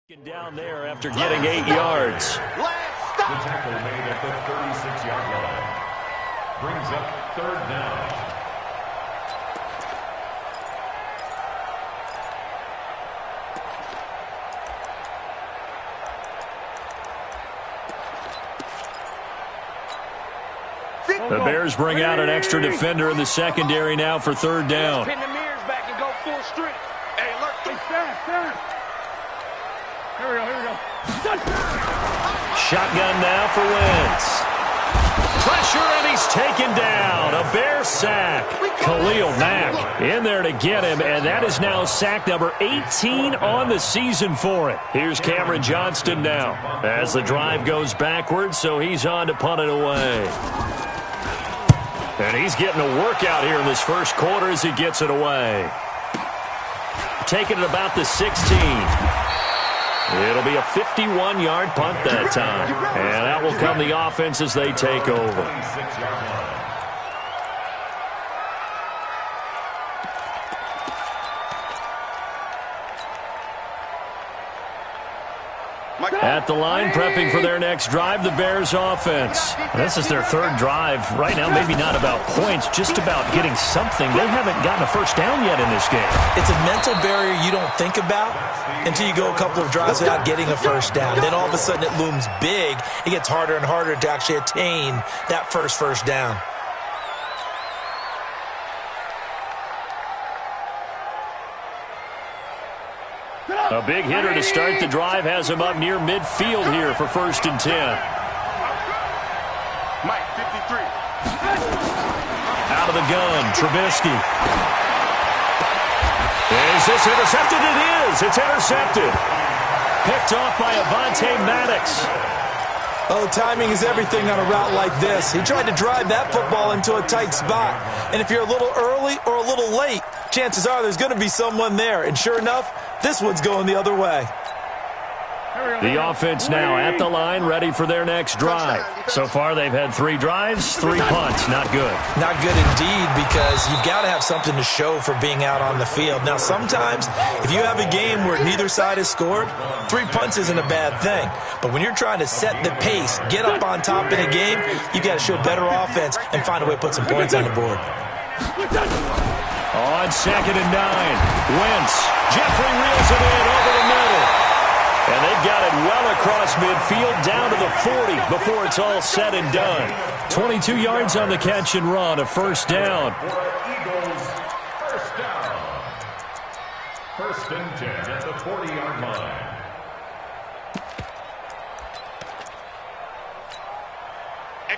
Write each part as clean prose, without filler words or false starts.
Down there after getting 8 yards. The tackle made at the 36-yard line. Brings up 3rd down. The Bears bring out an extra defender in the secondary now for 3rd down. Pin the mirrors back and go full strength. Hey, alert. Stand. Here we go. Shotgun now for Wentz. Pressure, and he's taken down. A Bear sack. Khalil Mack in there to get him, and that is now sack number 18 on the season for it. Here's Cameron Johnston now as the drive goes backwards, so he's on to punt it away. And he's getting a workout here in this first quarter as he gets it away. Taking it about the 16. It'll be a 51-yard punt that time. And that will come the offense as they take over. At the line, prepping for their next drive, the Bears offense. This is their 3rd drive. Right now, maybe not about points, just about getting something. They haven't gotten a first down yet in this game. It's a mental barrier you don't think about until you go a couple of drives without getting a first down. Then all of a sudden it looms big. It gets harder and harder to actually attain that first down. A big hitter to start the drive has him up near midfield here for 1st and 10. Mike, 53. Out of the gun, Trubisky. Is this intercepted? It is. It's intercepted. Picked off by Avonte Maddox. Oh, timing is everything on a route like this. He tried to drive that football into a tight spot. And if you're a little early or a little late, chances are there's going to be someone there. And sure enough, this one's going the other way. The offense now at the line, ready for their next drive. So far, they've had 3 drives, 3 punts. Not good. Not good indeed, because you've got to have something to show for being out on the field. Now, sometimes, if you have a game where neither side has scored, 3 punts isn't a bad thing. But when you're trying to set the pace, get up on top in a game, you've got to show better offense and find a way to put some points on the board. On 2nd and 9, Wentz. Jeffrey reels it in over the middle. And they've got it well across midfield down to the 40 before it's all said and done. 22 yards on the catch and run, a 1st down. Eagles, 1st down. 1st and 10 at the 40-yard line.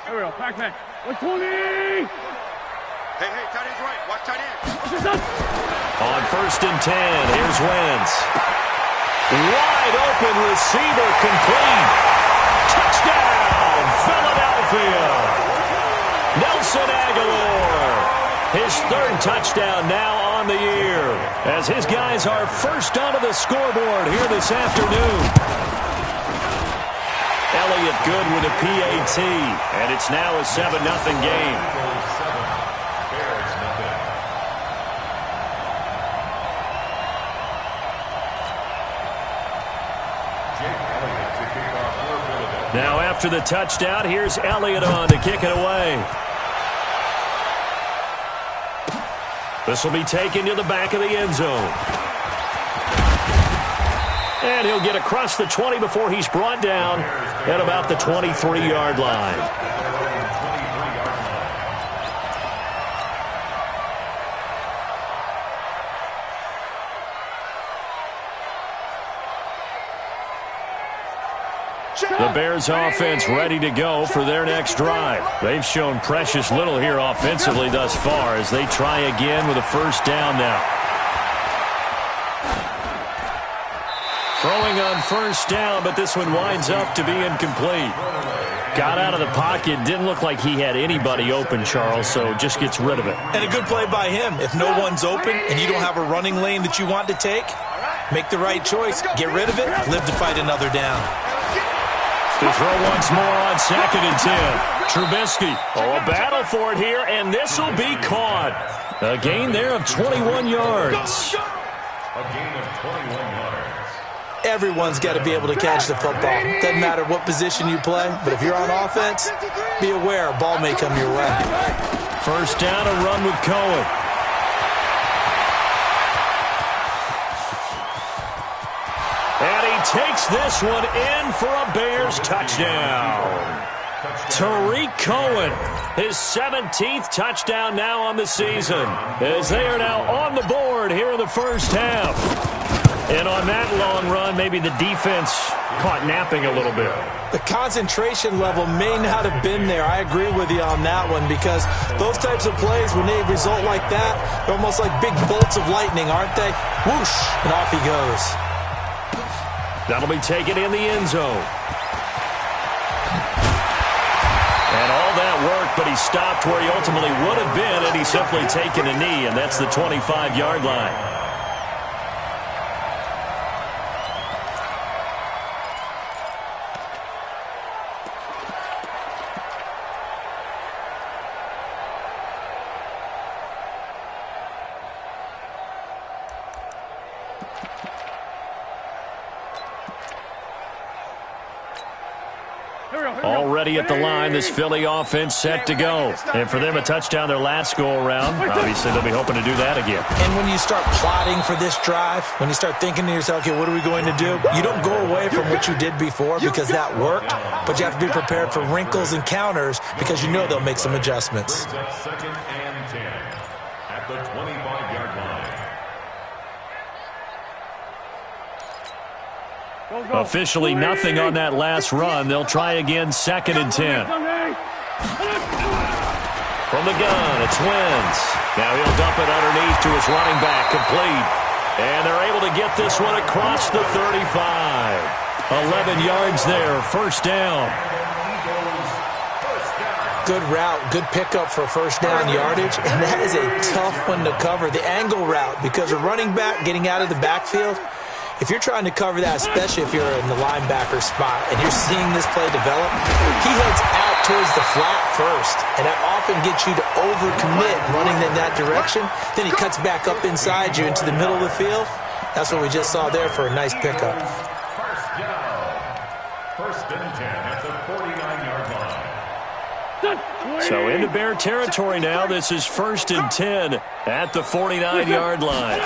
Here we go. Pack. 120. Hey, tight end's right. Watch tight end. On 1st and 10, here's Wentz. Wide open receiver, complete. Touchdown, Philadelphia. Nelson Aguilar. His 3rd touchdown now on the year, as his guys are first onto the scoreboard here this afternoon. Elliott good with a PAT, and it's now a 7-0 game. Now after the touchdown, here's Elliott on to kick it away. This will be taken to the back of the end zone. And he'll get across the 20 before he's brought down at about the 23-yard line. The Bears offense ready to go for their next drive. They've shown precious little here offensively thus far as they try again with a 1st down now. Throwing on 1st down, but this one winds up to be incomplete. Got out of the pocket, didn't look like he had anybody open, Charles, so just gets rid of it. And a good play by him. If no one's open and you don't have a running lane that you want to take, make the right choice, get rid of it, live to fight another down. To throw once more on 2nd and 10. Trubisky. Oh, a battle for it here, and this will be caught. A gain there of 21 yards. A gain of 21 yards. Everyone's got to be able to catch the football. Doesn't matter what position you play, but if you're on offense, be aware a ball may come your way. First down, a run with Cohen. And he takes this one in for a Bears touchdown. Tariq Cohen, his 17th touchdown now on the season, as they are now on the board here in the first half. And on that long run, maybe the defense caught napping a little bit. The concentration level may not have been there. I agree with you on that one, because those types of plays, when they result like that, they're almost like big bolts of lightning, aren't they? Whoosh, and off he goes. That'll be taken in the end zone. And all that work, but he stopped where he ultimately would have been, and he's simply taken a knee, and that's the 25-yard line. Already at the line, this Philly offense set to go. And for them, a touchdown their last go-around. Obviously, they'll be hoping to do that again. And when you start plotting for this drive, when you start thinking to yourself, okay, what are we going to do? You don't go away from what you did before because that worked, but you have to be prepared for wrinkles and counters because you know they'll make some adjustments. Second and 10 at the 25-yard line. Officially nothing on that last run. They'll try again, second and 10. From the gun, it's Wentz. Now he'll dump it underneath to his running back, complete. And they're able to get this one across the 35. 11 yards there, first down. Good route, good pickup for first down yardage, and that is a tough one to cover. The angle route, because a running back getting out of the backfield, if you're trying to cover that, especially if you're in the linebacker spot and you're seeing this play develop, he heads out towards the flat first, and that often gets you to overcommit running in that direction. Then he cuts back up inside you into the middle of the field. That's what we just saw there for a nice pickup. First down. First and 10 at the 49-yard line. So into Bear territory now. This is first and 10 at the 49-yard line.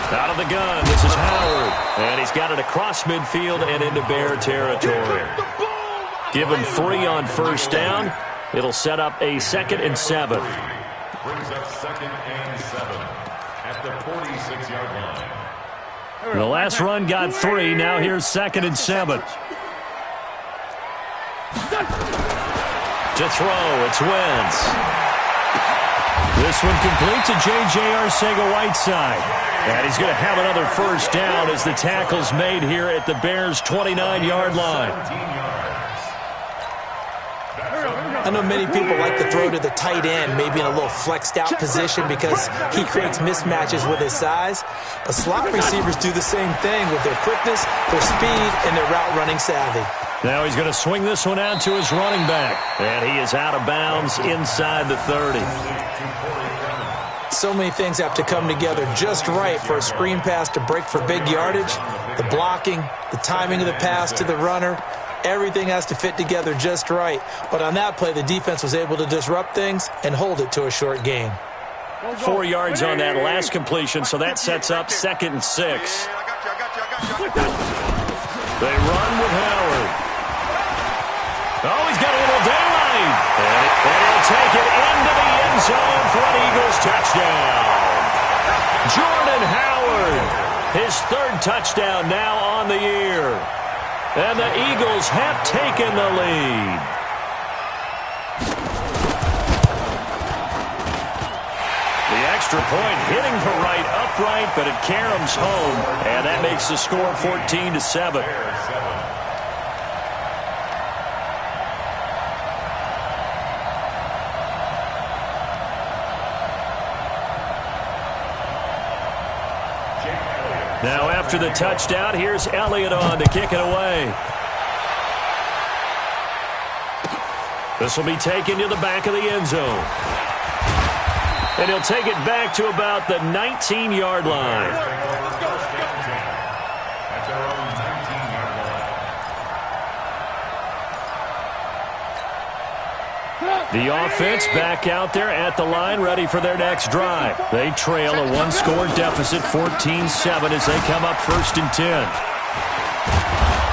Out of the gun, this is Howard. And he's got it across midfield and into Bear territory. Give him 3 on first down. It'll set up a second and 7. Brings up second and 7 at the 46-yard line. The last run got 3. Now here's second and 7. To throw, it's Wentz. This one complete to J.J. Arcega-Whiteside. And he's going to have another first down as the tackle's made here at the Bears' 29-yard line. I know many people like to throw to the tight end, maybe in a little flexed out position because he creates mismatches with his size. But slot receivers do the same thing with their quickness, their speed, and their route running savvy. Now he's going to swing this one out to his running back. And he is out of bounds inside the 30. So many things have to come together just right for a screen pass to break for big yardage. The blocking, the timing of the pass to the runner, everything has to fit together just right. But on that play, the defense was able to disrupt things and hold it to a short gain. 4 yards on that last completion, so that sets up second and 6. They run with Howard. Oh, he's got a little daylight. And he'll take it into the end zone for an Eagles touchdown. Jordan Howard, his 3rd touchdown now on the year. And the Eagles have taken the lead. The extra point hitting for right upright, but it caroms home. And that makes the score 14-7. Now after the touchdown, here's Elliott on to kick it away. This will be taken to the back of the end zone. And he'll take it back to about the 19-yard line. The offense back out there at the line, ready for their next drive. They trail a one-score deficit, 14-7, as they come up 1st and 10.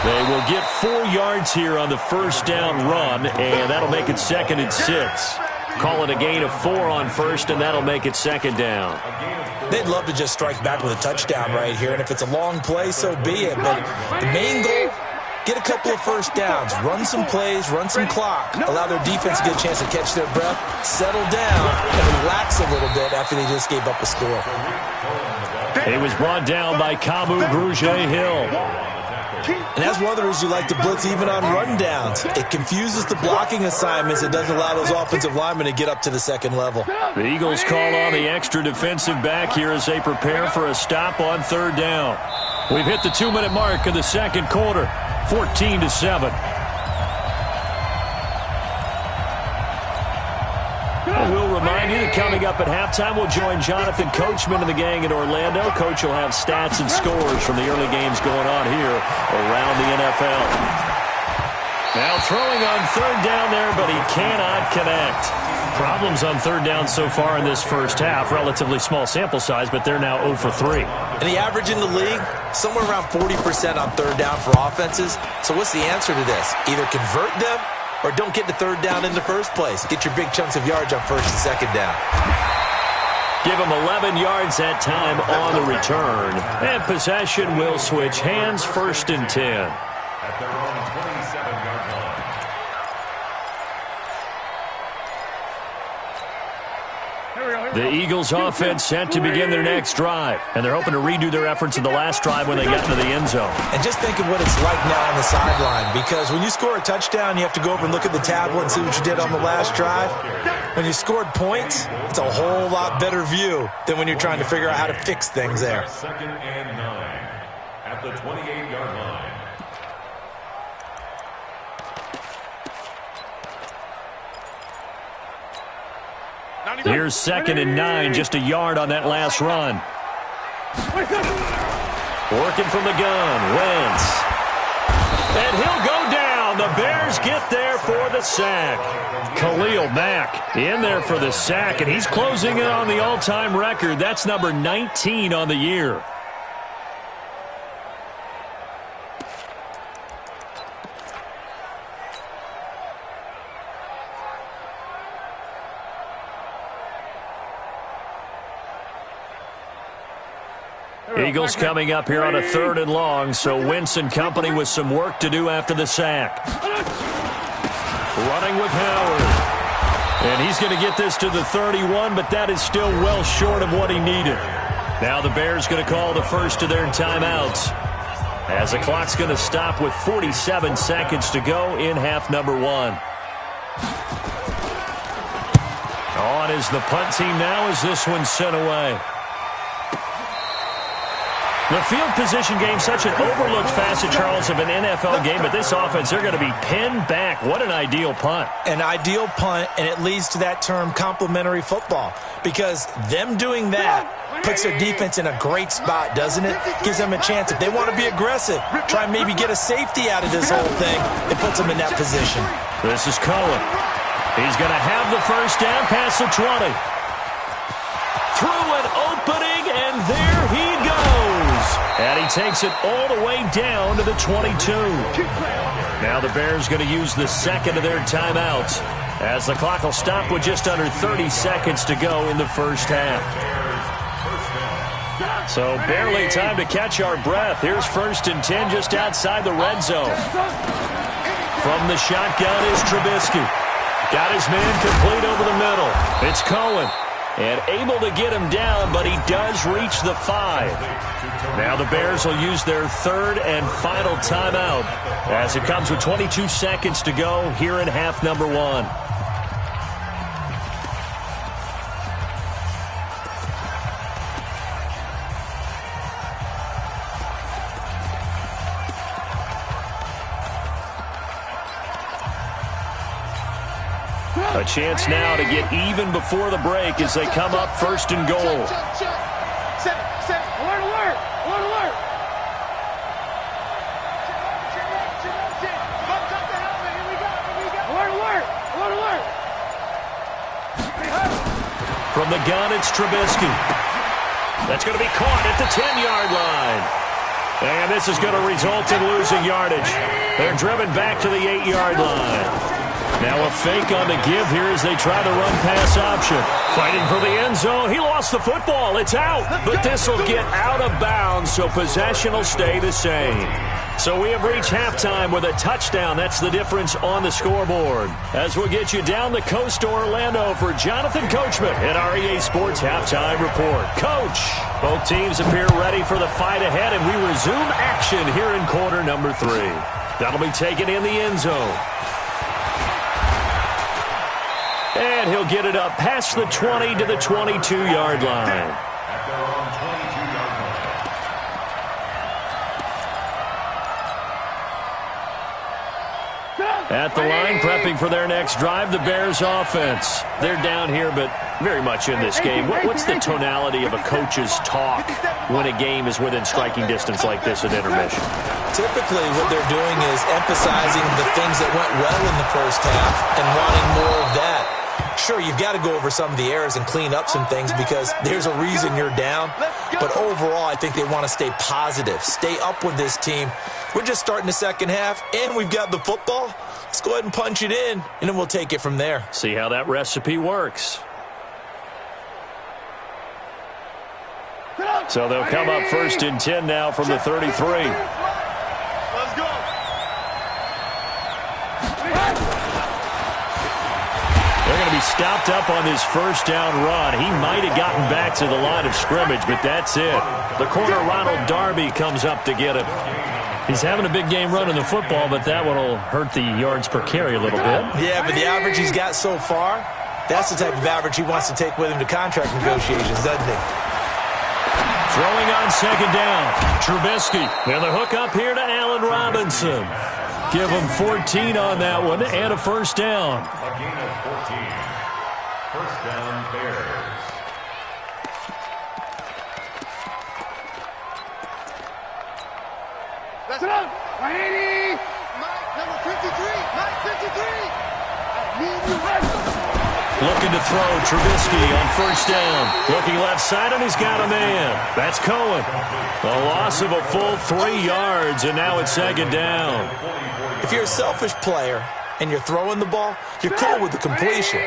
They will get 4 yards here on the first down run, and that'll make it 2nd and 6. Call it a gain of 4 on first, and that'll make it 2nd down. They'd love to just strike back with a touchdown right here, and if it's a long play, so be it. But the main goal, get a couple of first downs, run some plays, run some clock, allow their defense to get a chance to catch their breath, settle down, and relax a little bit after they just gave up a score. He was brought down by Kamu Grugier-Hill. And that's one of the reasons you like to blitz even on rundowns. It confuses the blocking assignments. It doesn't allow those offensive linemen to get up to the second level. The Eagles call on the extra defensive back here as they prepare for a stop on 3rd down. We've hit the 2-minute mark of the second quarter, 14-7. We'll remind you that coming up at halftime, we'll join Jonathan Coachman and the gang in Orlando. Coach will have stats and scores from the early games going on here around the NFL. Now throwing on 3rd down there, but he cannot connect. Problems on 3rd down so far in this first half. Relatively small sample size, but they're now 0 for 3. And the average in the league, somewhere around 40% on 3rd down for offenses. So what's the answer to this? Either convert them or don't get to 3rd down in the first place. Get your big chunks of yards on 1st and 2nd down. Give them 11 yards that time on the return. And possession will switch hands, 1st and 10. At their own 27-yard line. The Eagles offense set to begin their next drive, and they're hoping to redo their efforts in the last drive when they got into the end zone. And just think of what it's like now on the sideline, because when you score a touchdown, you have to go over and look at the tablet and see what you did on the last drive. When you scored points, it's a whole lot better view than when you're trying to figure out how to fix things there. 2nd and 9 at the 28-yard line. Here's 2nd and 9, just a yard on that last run. Working from the gun, Wentz. And he'll go down. The Bears get there for the sack. Khalil Mack in there for the sack, and he's closing in on the all-time record. That's number 19 on the year. Eagles coming up here on a 3rd and long, so Wentz and company with some work to do after the sack. Running with Howard. And he's going to get this to the 31, but that is still well short of what he needed. Now the Bears going to call the first of their timeouts, as the clock's going to stop with 47 seconds to go in half number 1. On is the punt team now as this one's sent away. The field position game, such an overlooked facet, Charles, of an NFL game, but this offense, they're going to be pinned back. What an ideal punt. An ideal punt, and it leads to that term complementary football, because them doing that puts their defense in a great spot, doesn't it? Gives them a chance. If they want to be aggressive, try and maybe get a safety out of this whole thing, it puts them in that position. This is Cohen. He's going to have the first down past the 20. Through an opening, and there he goes. And he takes it all the way down to the 22. Now the Bears going to use the second of their timeouts, as the clock will stop with just under 30 seconds to go in the first half. So barely time to catch our breath. Here's 1st and 10 just outside the red zone. From the shotgun is Trubisky. Got his man complete over the middle. It's Cohen. And able to get him down, but he does reach the 5. Now the Bears will use their 3rd and final timeout, as it comes with 22 seconds to go here in half number 1. A chance now to get even before the break as they come up 1st and goal. Set. Alert, alert. Alert, alert. Alert, alert. Alert, alert. From the gun, it's Trubisky. That's going to be caught at the 10-yard line. And this is going to result in losing yardage. They're driven back to the 8-yard line. Now a fake on the give here as they try the run-pass option. Fighting for the end zone. He lost the football. It's out. But this will get out of bounds, so possession will stay the same. So we have reached halftime with a touchdown. That's the difference on the scoreboard. As we'll get you down the coast to Orlando for Jonathan Coachman at our EA Sports Halftime Report. Coach, both teams appear ready for the fight ahead, and we resume action here in quarter number 3. That'll be taken in the end zone. And he'll get it up past the 20 to the 22-yard line. At the line, prepping for their next drive, the Bears offense. They're down here, but very much in this game. What's the tonality of a coach's talk when a game is within striking distance like this at intermission? Typically, what they're doing is emphasizing the things that went well in the first half and wanting more of that. Sure, you've got to go over some of the errors and clean up some things because there's a reason you're down. But overall, I think they want to stay positive, stay up with this team. We're just starting the second half, and we've got the football. Let's go ahead and punch it in, and then we'll take it from there. See how that recipe works. So they'll come up 1st and 10 now from the 33. Let's go. They're going to be stopped up on this first down run. He might have gotten back to the line of scrimmage, but that's it. The corner, Ronald Darby, comes up to get him. He's having a big game running the football, but that one will hurt the yards per carry a little bit. Yeah, but the average he's got so far, that's the type of average he wants to take with him to contract negotiations, doesn't he? Throwing on second down, Trubisky. And the hook up here to Allen Robinson. Give him 14 on that one and a first down. A gain of 14. First down, Bears. Let's go. 180. Mike, number 53. Mike, 53. I need you right. Looking to throw, Trubisky on first down. Looking left side, and he's got a man. That's Cohen. A loss of a full 3 yards, and now it's second down. If you're a selfish player and you're throwing the ball, you're cool with the completion.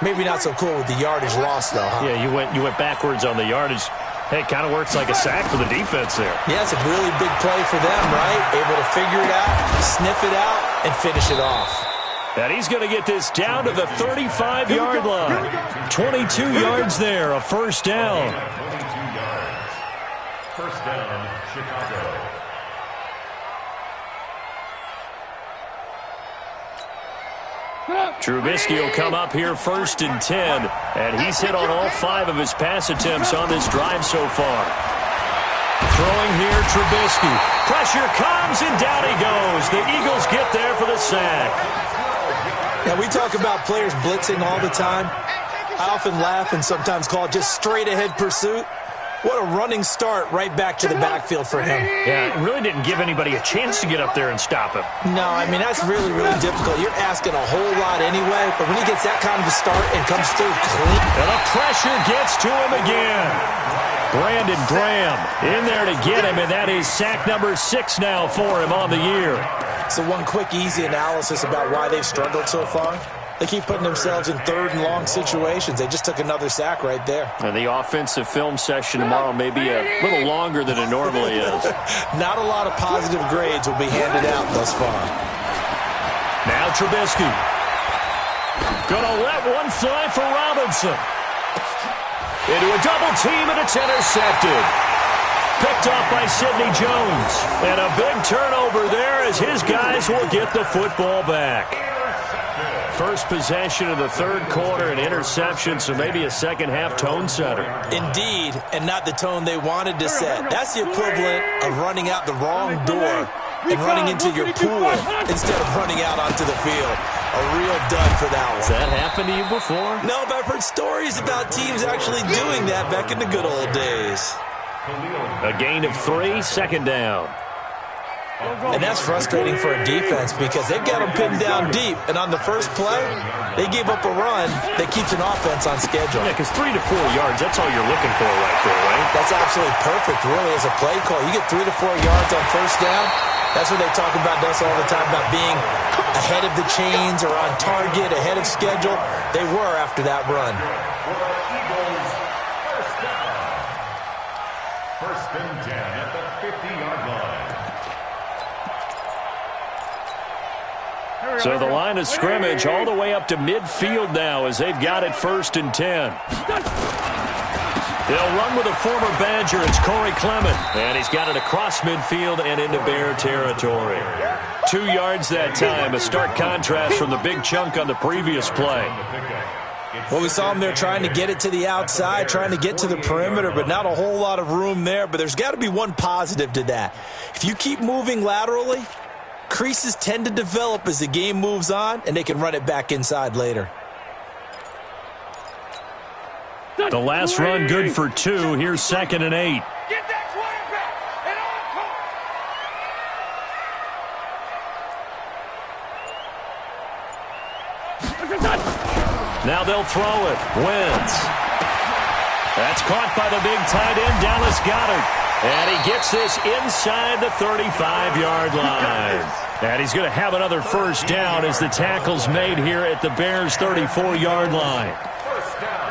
Maybe not so cool with the yardage loss, though, huh? Yeah, you went backwards on the yardage. Hey, it kind of works like a sack for the defense there. Yeah, it's a really big play for them, right? Able to figure it out, sniff it out, and finish it off. And he's going to get this down to the 35-yard line. 22 yards there, a first down. 22 yards. First down, Chicago. Trubisky will come up here 1st and 10, and he's hit on all 5 of his pass attempts on this drive so far. Throwing here, Trubisky. Pressure comes, and down he goes. The Eagles get there for the sack. Now, we talk about players blitzing all the time. I often laugh and sometimes call it just straight-ahead pursuit. What a running start right back to the backfield for him. Yeah, it really didn't give anybody a chance to get up there and stop him. No, I mean, that's really, really difficult. You're asking a whole lot anyway, but when he gets that kind of a start and comes through clean. And the pressure gets to him again. Brandon Graham in there to get him, and that is sack number 6 now for him on the year. So one quick, easy analysis about why they've struggled so far. They keep putting themselves in 3rd and long situations. They just took another sack right there. And the offensive film session tomorrow may be a little longer than it normally is. Not a lot of positive grades will be handed out thus far. Now Trubisky. Gonna let one fly for Robinson. Into a double team, and it's intercepted. Picked off by Sidney Jones. And a big turnover there as his guys will get the football back. First possession of the 3rd quarter, an interception, so maybe a second-half tone setter. Indeed, and not the tone they wanted to set. That's the equivalent of running out the wrong door and running into your pool instead of running out onto the field. A real dud for that one. Has that happened to you before? No, but I've heard stories about teams actually doing that back in the good old days. A gain of 3, second down. And that's frustrating for a defense because they've got them pinned down deep. And on the first play, they gave up a run that keeps an offense on schedule. Yeah, because 3 to 4 yards, that's all you're looking for right there, right? That's absolutely perfect, really, as a play call. You get 3 to 4 yards on first down. That's what they talk about us all the time, about being ahead of the chains or on target, ahead of schedule. They were after that run. First and 10 at the 50-yard line. So the line of scrimmage all the way up to midfield now as they've got it first and 10. They'll run with a former Badger. It's Corey Clement. And he's got it across midfield and into Bear territory. 2 yards that time. A stark contrast from the big chunk on the previous play. Well, we saw him there trying to get it to the outside, trying to get to the perimeter, but not a whole lot of room there. But there's got to be one positive to that. If you keep moving laterally, creases tend to develop as the game moves on, and they can run it back inside later. The last run good for 2. Here's 2nd and 8. Get that quarterback and on. Now they'll throw it. Wentz. That's caught by the big tight end, Dallas Goedert. And he gets this inside the 35-yard line. And he's going to have another first down as the tackle's made here at the Bears' 34-yard line. First down.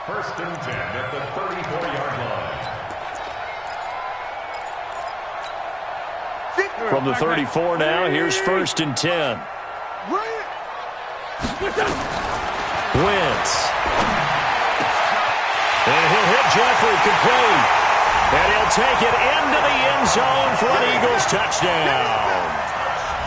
First and 10 at the 34-yard line. From the 34 now, here's first and 10. Wentz. And he'll hit Jeffrey complete. And he'll take it into the end zone for an Eagles touchdown.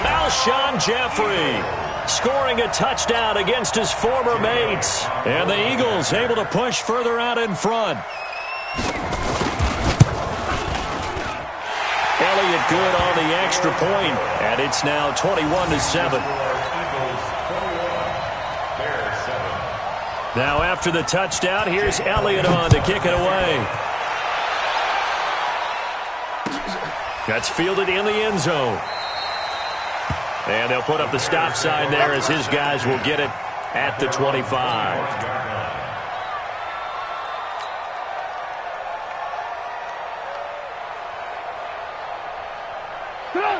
Alshon Jeffrey scoring a touchdown against his former mates. And the Eagles able to push further out in front. Elliott good on the extra point, and it's now 21-7. Now after the touchdown, here's Elliott on to kick it away. That's fielded in the end zone. And they'll put up the stop sign there as his guys will get it at the 25.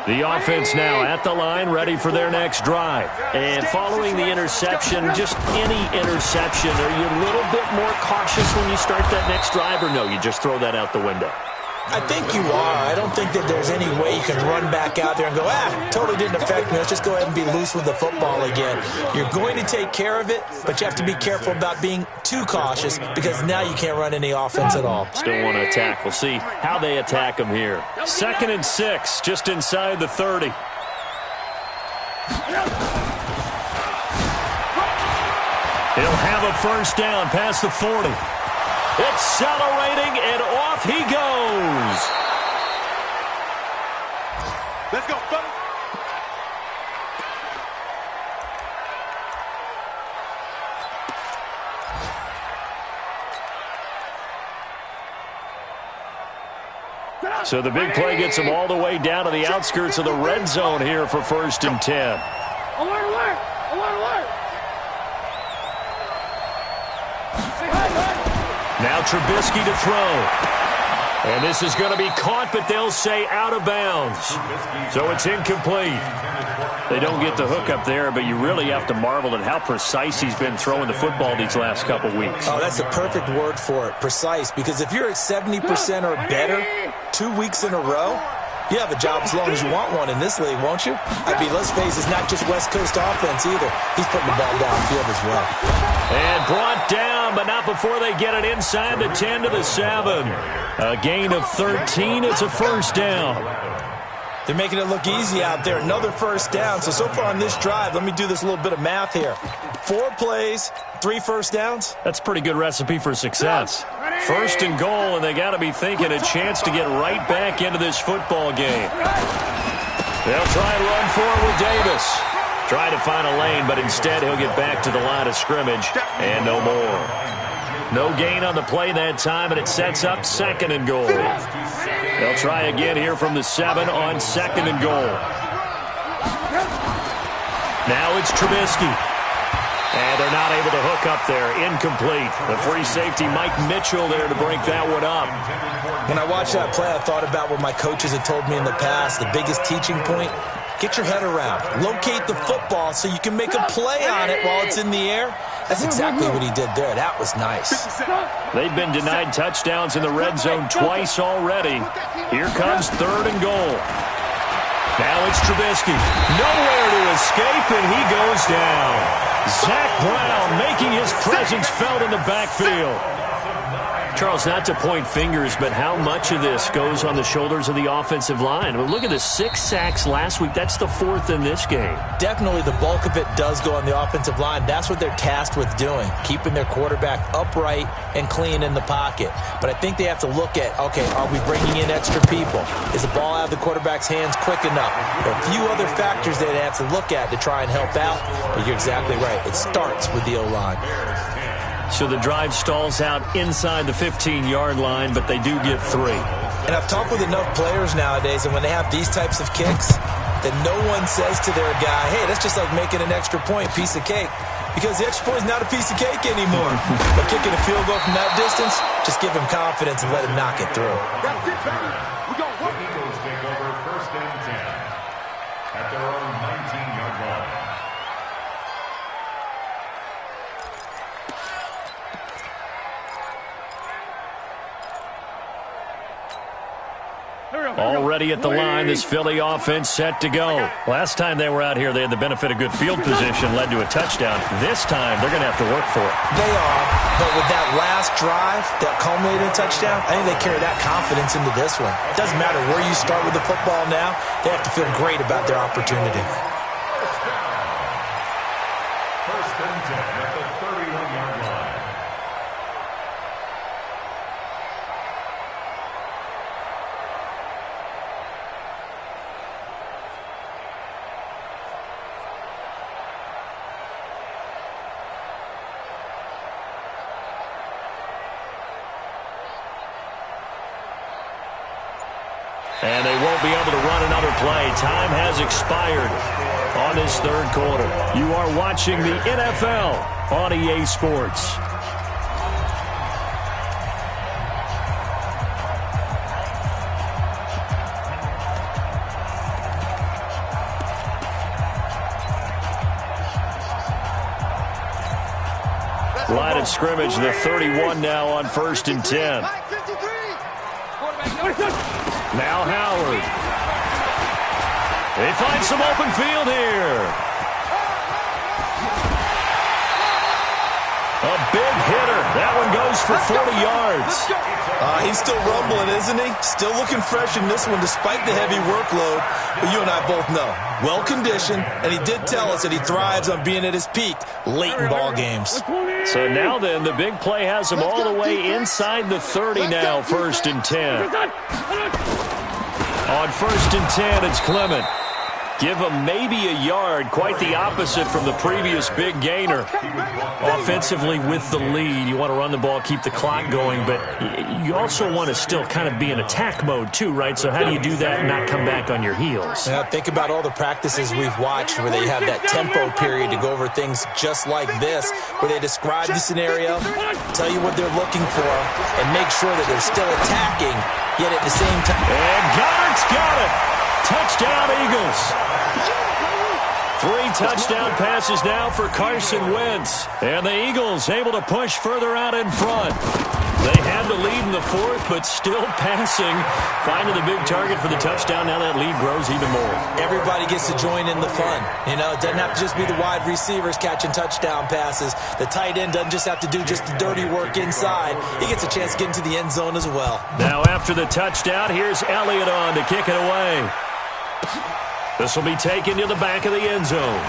The offense now at the line, ready for their next drive. And following the interception, just any interception, are you a little bit more cautious when you start that next drive, or no, you just throw that out the window? I think you are. I don't think that there's any way you can run back out there and go, totally didn't affect me. Let's just go ahead and be loose with the football again. You're going to take care of it, but you have to be careful about being too cautious because now you can't run any offense at all. Still want to attack. We'll see how they attack them here. 2nd and 6, just inside the 30. He'll have a first down past the 40. Accelerating, and off he goes. Let's go, buddy. So the big play gets him all the way down to the outskirts of the red zone here for 1st and 10. Alert! Now Trubisky to throw. And this is going to be caught, but they'll say out of bounds. So it's incomplete. They don't get the hook up there, but you really have to marvel at how precise he's been throwing the football these last couple weeks. Oh, that's the perfect word for it, precise. Because if you're at 70% or better 2 weeks in a row, you have a job as long as you want one in this league, won't you? I mean, let's face it, it's not just West Coast offense either. He's putting the ball downfield as well. And brought down, but not before they get it inside the 10 to the 7. A gain of 13. It's a first down. They're making it look easy out there. Another first down. So far on this drive, let me do this little bit of math here. 4 plays, 3 first downs. That's a pretty good recipe for success. 1st and goal, and they got to be thinking a chance to get right back into this football game. They'll try and run forward with Davis. Try to find a lane, but instead he'll get back to the line of scrimmage and no more. No gain on the play that time, and it sets up 2nd and goal. They'll try again here from the 7 on 2nd and goal. Now it's Trubisky. And they're not able to hook up there. Incomplete. The free safety, Mike Mitchell, there to break that one up. When I watched that play, I thought about what my coaches had told me in the past. The biggest teaching point, get your head around. Locate the football so you can make a play on it while it's in the air. That's exactly what he did there. That was nice. They've been denied touchdowns in the red zone twice already. Here comes 3rd and goal. Now it's Trubisky. Nowhere to escape, and he goes down. Zach Brown making his presence felt in the backfield. Charles, not to point fingers, but how much of this goes on the shoulders of the offensive line? I mean, look at the 6 sacks last week. That's the 4th in this game. Definitely the bulk of it does go on the offensive line. That's what they're tasked with doing, keeping their quarterback upright and clean in the pocket. But I think they have to look at, okay, are we bringing in extra people? Is the ball out of the quarterback's hands quick enough? There are a few other factors that they have to look at to try and help out. But you're exactly right. It starts with the O-line. So the drive stalls out inside the 15-yard line, but they do get 3. And I've talked with enough players nowadays, and when they have these types of kicks, that no one says to their guy, hey, that's just like making an extra point, piece of cake. Because the extra point is not a piece of cake anymore. But kicking a field goal from that distance, just give him confidence and let him knock it through. The Eagles take over 1st and 10 at their own 19-yard line. Already at the line, this Philly offense set to go. Last time they were out here, they had the benefit of good field position, led to a touchdown. This time, they're going to have to work for it. They are, but with that last drive, that culminating touchdown, I think they carry that confidence into this one. It doesn't matter where you start with the football now. They have to feel great about their opportunity. 1st and 10 at the 31-yard line. And they won't be able to run another play. Time has expired on this 3rd quarter. You are watching the NFL on EA Sports. Line of scrimmage, the 31 now on 1st and 10. Now Howard. They find some open field here. A big hitter. That one goes for 40 yards. He's still rumbling, isn't he? Still looking fresh in this one despite the heavy workload. But you and I both know, well-conditioned, and he did tell us that he thrives on being at his peak late in ball games. So now then, the big play has him all the way inside the 30 now, 1st and 10. On 1st and 10, it's Clement. Give him maybe a yard, quite the opposite from the previous big gainer. Offensively with the lead, you want to run the ball, keep the clock going, but you also want to still kind of be in attack mode too, right? So how do you do that and not come back on your heels? Now, think about all the practices we've watched where they have that tempo period to go over things just like this, where they describe the scenario, tell you what they're looking for, and make sure that they're still attacking, yet at the same time. And Goddard's got it. Touchdown, Eagles. 3 touchdown passes now for Carson Wentz. And the Eagles able to push further out in front. They had the lead in the 4th, but still passing. Finding the big target for the touchdown. Now that lead grows even more. Everybody gets to join in the fun. You know, it doesn't have to just be the wide receivers catching touchdown passes. The tight end doesn't just have to do just the dirty work inside. He gets a chance to get into the end zone as well. Now after the touchdown, here's Elliott on to kick it away. This will be taken to the back of the end zone.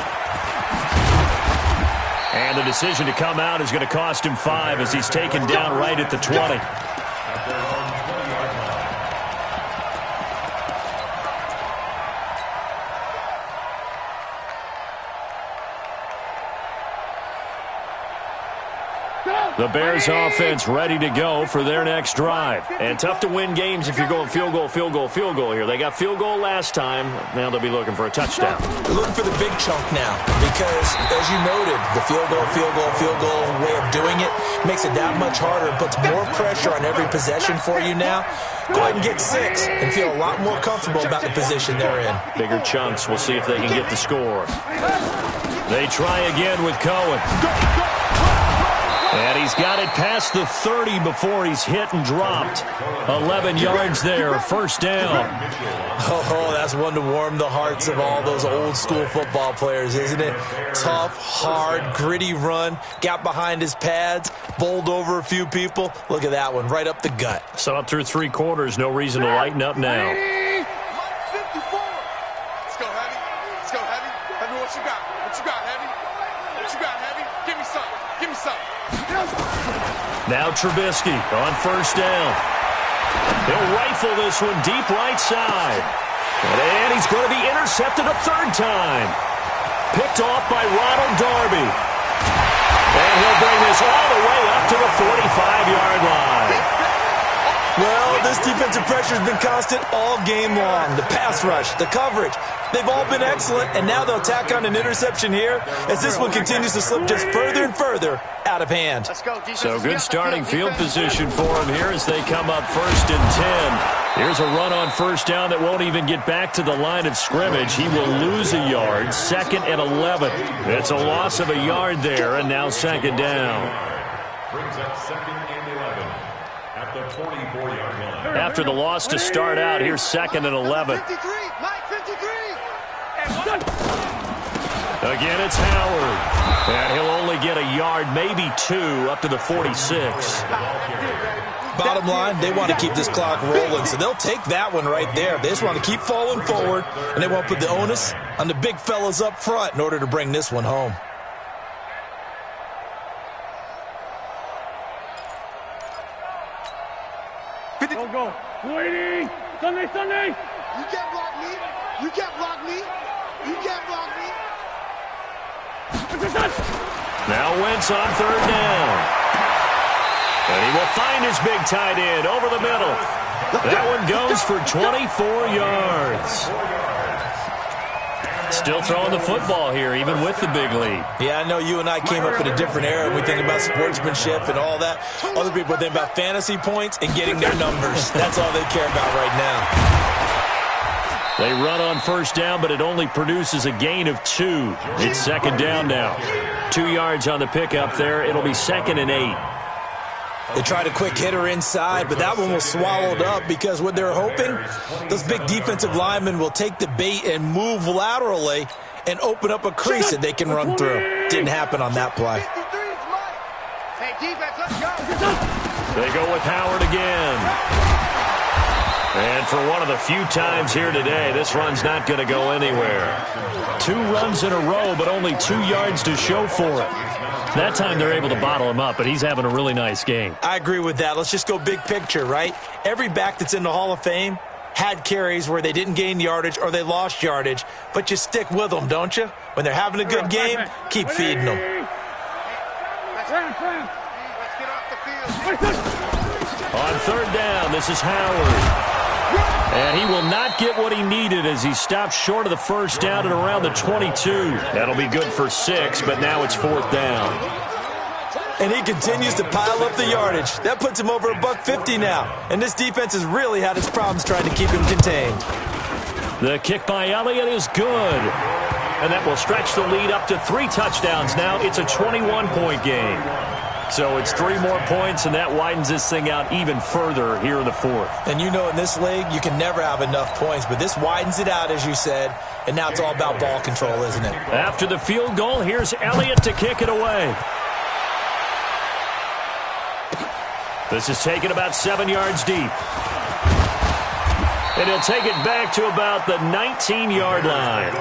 And the decision to come out is going to cost him 5 as he's taken down right at the 20. The Bears offense ready to go for their next drive. And tough to win games if you're going field goal, field goal, field goal here. They got field goal last time. Now they'll be looking for a touchdown. They're looking for the big chunk now because, as you noted, the field goal way of doing it makes it that much harder and puts more pressure on every possession for you now. Go ahead and get 6 and feel a lot more comfortable about the position they're in. Bigger chunks. We'll see if they can get the score. They try again with Cohen. And he's got it past the 30 before he's hit and dropped. 11 yards there, first down. Oh, that's one to warm the hearts of all those old school football players, isn't it? Tough, hard, gritty run. Got behind his pads, bowled over a few people. Look at that one, right up the gut. So up through 3 quarters, no reason to lighten up now. Let's go, Heavy. Let's go, Heavy. Heavy, what you got? What you got, Heavy? What you got, Heavy? Give me some. Give me some. Now Trubisky on first down. He'll rifle this one deep right side. And he's going to be intercepted a 3rd time. Picked off by Ronald Darby. And he'll bring this all the way up to the 45-yard line. Well, this defensive pressure has been constant all game long. The pass rush, the coverage, they've all been excellent, and now they'll tack on an interception here as this one continues to slip just further and further out of hand. So good starting field position for him here as they come up 1st and 10. Here's a run on first down that won't even get back to the line of scrimmage. He will lose a yard, 2nd and 11. It's a loss of a yard there, and now 2nd down. Brings up 2nd and 11 at the 44-yard line. After the loss to start out, here's 2nd and 11. 53, Mike, 53. Again, it's Howard. And he'll only get a yard, maybe 2, up to the 46. Bottom line, they want to keep this clock rolling, so they'll take that one right there. They just want to keep falling forward, and they won't put the onus on the big fellas up front in order to bring this one home. Go. 280. Sunday. You can't block me. You can't block me. You can't block me. Now Wentz on 3rd down. And he will find his big tight end over the middle. That one goes for 24 yards. Still throwing the football here, even with the big lead. Yeah, I know you and I came up in a different era. We think about sportsmanship and all that. Other people think about fantasy points and getting their numbers. That's all they care about right now. They run on first down, but it only produces a gain of 2. It's 2nd down now. 2 yards on the pickup there. It'll be 2nd and 8. They tried a quick hitter inside, but that one was swallowed up because what they're hoping, those big defensive linemen will take the bait and move laterally and open up a crease that they can run through. Didn't happen on that play. Hey, defense, let's go. They go with Howard again. And for one of the few times here today, this run's not going to go anywhere. 2 runs in a row, but only 2 yards to show for it. That time they're able to bottle him up, but he's having a really nice game. I agree with that. Let's just go big picture, right? Every back that's in the Hall of Fame had carries where they didn't gain yardage or they lost yardage, but you stick with them, don't you? When they're having a good game, keep feeding them. Let's get off the field. On 3rd down, this is Howard. And he will not get what he needed as he stopped short of the first down at around the 22. That'll be good for 6, but now it's 4th down. And he continues to pile up the yardage. That puts him over $150 now. And this defense has really had its problems trying to keep him contained. The kick by Elliott is good. And that will stretch the lead up to 3 touchdowns now. It's a 21-point game. So it's 3 more points, and that widens this thing out even further here in the 4th. And you know in this league, you can never have enough points, but this widens it out, as you said, and now it's all about ball control, isn't it? After the field goal, here's Elliott to kick it away. This is taken about 7 yards deep. And he'll take it back to about the 19-yard line.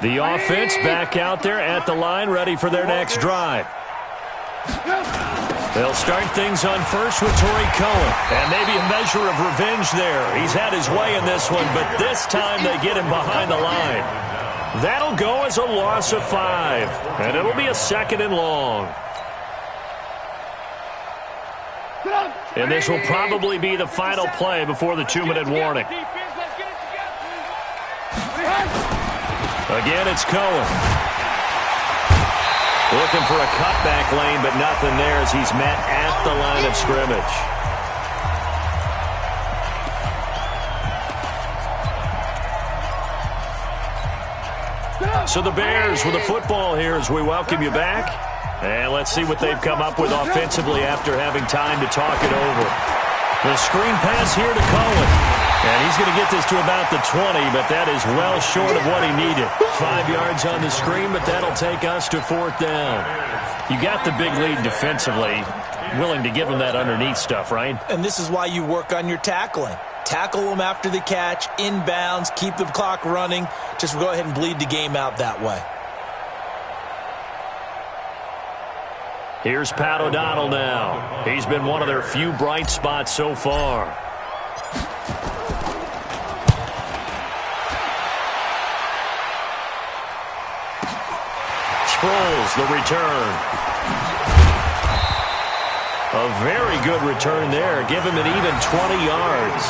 The offense back out there at the line, ready for their next drive. They'll start things on first with Torrey Cohen. And maybe a measure of revenge there. He's had his way in this one, but this time they get him behind the line. That'll go as a loss of 5. And it'll be a 2nd and long. And this will probably be the final play before the 2-minute warning. Again, it's Cohen. Looking for a cutback lane, but nothing there as he's met at the line of scrimmage. So the Bears with the football here as we welcome you back. And let's see what they've come up with offensively after having time to talk it over. The screen pass here to Cohen. And he's going to get this to about the 20, but that is well short of what he needed. 5 yards on the screen, but that'll take us to 4th down. You got the big lead defensively. Willing to give him that underneath stuff, right? And this is why you work on your tackling. Tackle them after the catch, inbounds, keep the clock running. Just go ahead and bleed the game out that way. Here's Pat O'Donnell now. He's been one of their few bright spots so far. Sproles, the return. A very good return there. Give him an even 20 yards.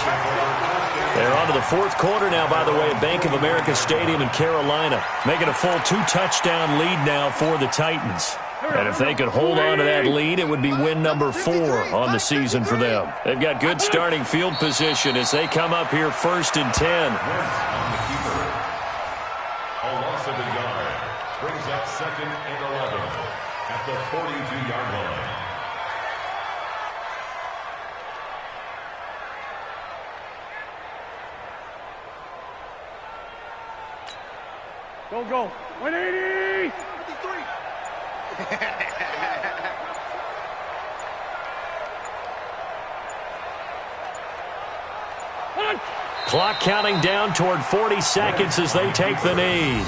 They're on to the 4th quarter now, by the way, at Bank of America Stadium in Carolina. Making a full 2-touchdown lead now for the Titans. And if they could hold on to that lead, it would be win number 4 on the season for them. They've got good starting field position as they come up here 1st and 10. A loss of a yard brings up 2nd and 11 at the 42-yard line. Go. 180! 53! Clock counting down toward 40 seconds as they take the knee.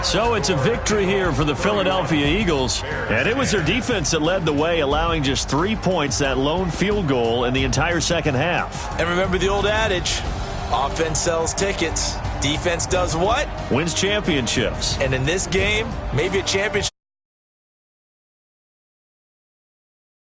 So it's a victory here for the Philadelphia Eagles, and it was their defense that led the way, allowing just 3 points, that lone field goal in the entire second half. And remember the old adage, offense sells tickets, defense does what? Wins championships. And in this game, maybe a championship